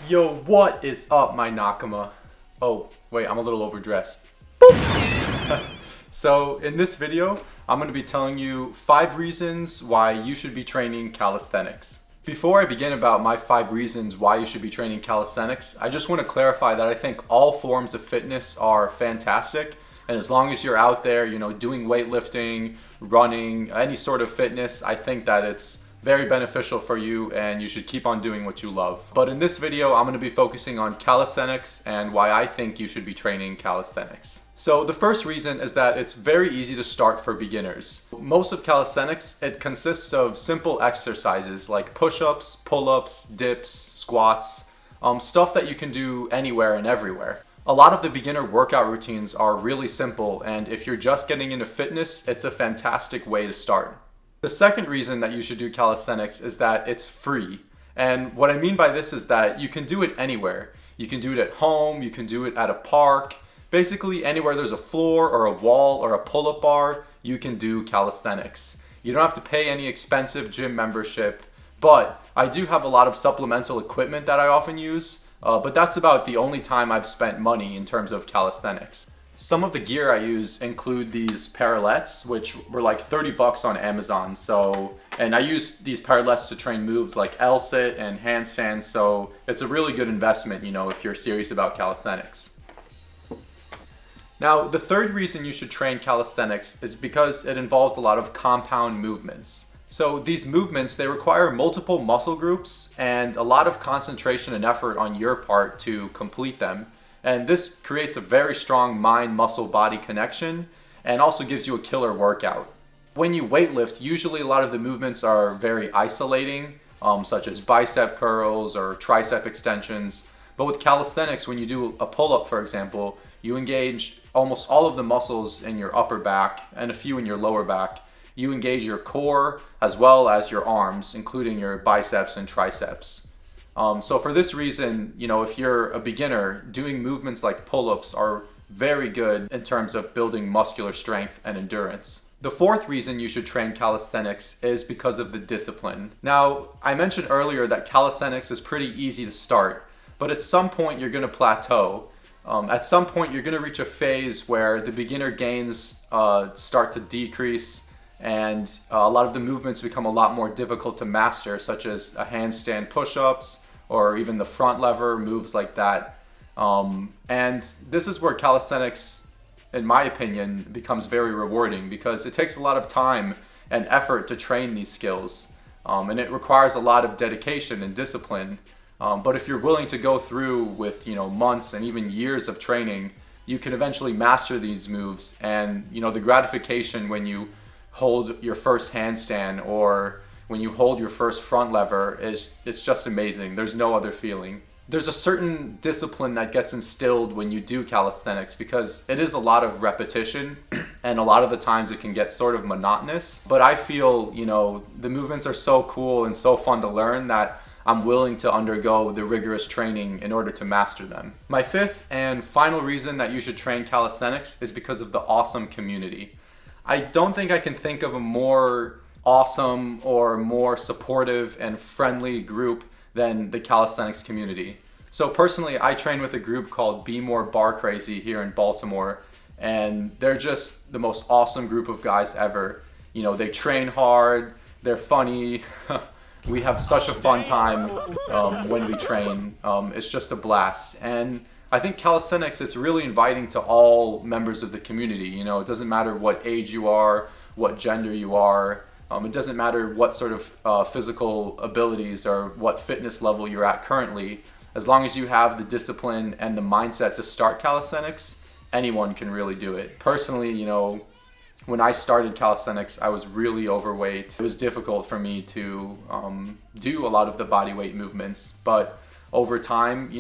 Yo, what is up, my Nakama? Oh, wait, I'm a little overdressed. So, in this video, I'm going to be telling you 5 reasons why you should be training calisthenics. Before I begin about my 5 reasons why you should be training calisthenics, I just want to clarify that I think all forms of fitness are fantastic. And as long as you're out there, doing weightlifting, running, any sort of fitness, I think that it's very beneficial for you and you should keep on doing what you love. But in this video, I'm going to be focusing on calisthenics and why I think you should be training calisthenics. So the first reason is that it's very easy to start for beginners. Most of calisthenics, it consists of simple exercises like push-ups, pull-ups, dips, squats, stuff that you can do anywhere and everywhere. A lot of the beginner workout routines are really simple, and if you're just getting into fitness, it's a fantastic way to start. The second reason that you should do calisthenics is that it's free. And what I mean by this is that you can do it anywhere. You can do it at home, you can do it at a park. Basically anywhere there's a floor or a wall or a pull-up bar, you can do calisthenics. You don't have to pay any expensive gym membership, but I do have a lot of supplemental equipment that I often use, but that's about the only time I've spent money in terms of calisthenics. Some of the gear I use include these parallettes, which were like 30 bucks on Amazon. And I use these parallettes to train moves like L-sit and handstands, so it's a really good investment, if you're serious about calisthenics. Now, the third reason you should train calisthenics is because it involves a lot of compound movements. So these movements, they require multiple muscle groups and a lot of concentration and effort on your part to complete them. And this creates a very strong mind-muscle-body connection and also gives you a killer workout. When you weightlift, usually a lot of the movements are very isolating, such as bicep curls or tricep extensions. But with calisthenics, when you do a pull-up, for example, you engage almost all of the muscles in your upper back and a few in your lower back. You engage your core as well as your arms, including your biceps and triceps. So for this reason, if you're a beginner, doing movements like pull-ups are very good in terms of building muscular strength and endurance. The fourth reason you should train calisthenics is because of the discipline. Now, I mentioned earlier that calisthenics is pretty easy to start, but at some point you're going to plateau. At some point you're going to reach a phase where the beginner gains start to decrease and a lot of the movements become a lot more difficult to master, such as a handstand push-ups, or even the front lever, moves like that. And this is where calisthenics, in my opinion, becomes very rewarding because it takes a lot of time and effort to train these skills. And it requires a lot of dedication and discipline. But if you're willing to go through with, months and even years of training, you can eventually master these moves. And, the gratification when you hold your first handstand or when you hold your first front lever, it's just amazing. There's no other feeling. There's a certain discipline that gets instilled when you do calisthenics because it is a lot of repetition and a lot of the times it can get sort of monotonous. But I feel, the movements are so cool and so fun to learn that I'm willing to undergo the rigorous training in order to master them. My fifth and final reason that you should train calisthenics is because of the awesome community. I don't think I can think of a more awesome or more supportive and friendly group than the calisthenics community. So personally, I train with a group called Be More Bar Crazy here in Baltimore, and they're just the most awesome group of guys ever. They train hard, they're funny, we have such a fun time when we train. It's just a blast. And I think calisthenics, it's really inviting to all members of the community. It doesn't matter what age you are, what gender you are. It doesn't matter what sort of physical abilities or what fitness level you're at currently. As long as you have the discipline and the mindset to start calisthenics, anyone can really do it. Personally, when I started calisthenics, I was really overweight. It was difficult for me to do a lot of the body weight movements, but over time,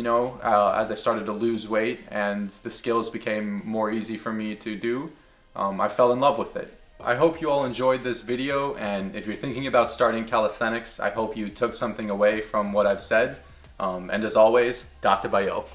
as I started to lose weight and the skills became more easy for me to do, I fell in love with it. I hope you all enjoyed this video, and if you're thinking about starting calisthenics, I hope you took something away from what I've said. And as always, Dattebayo.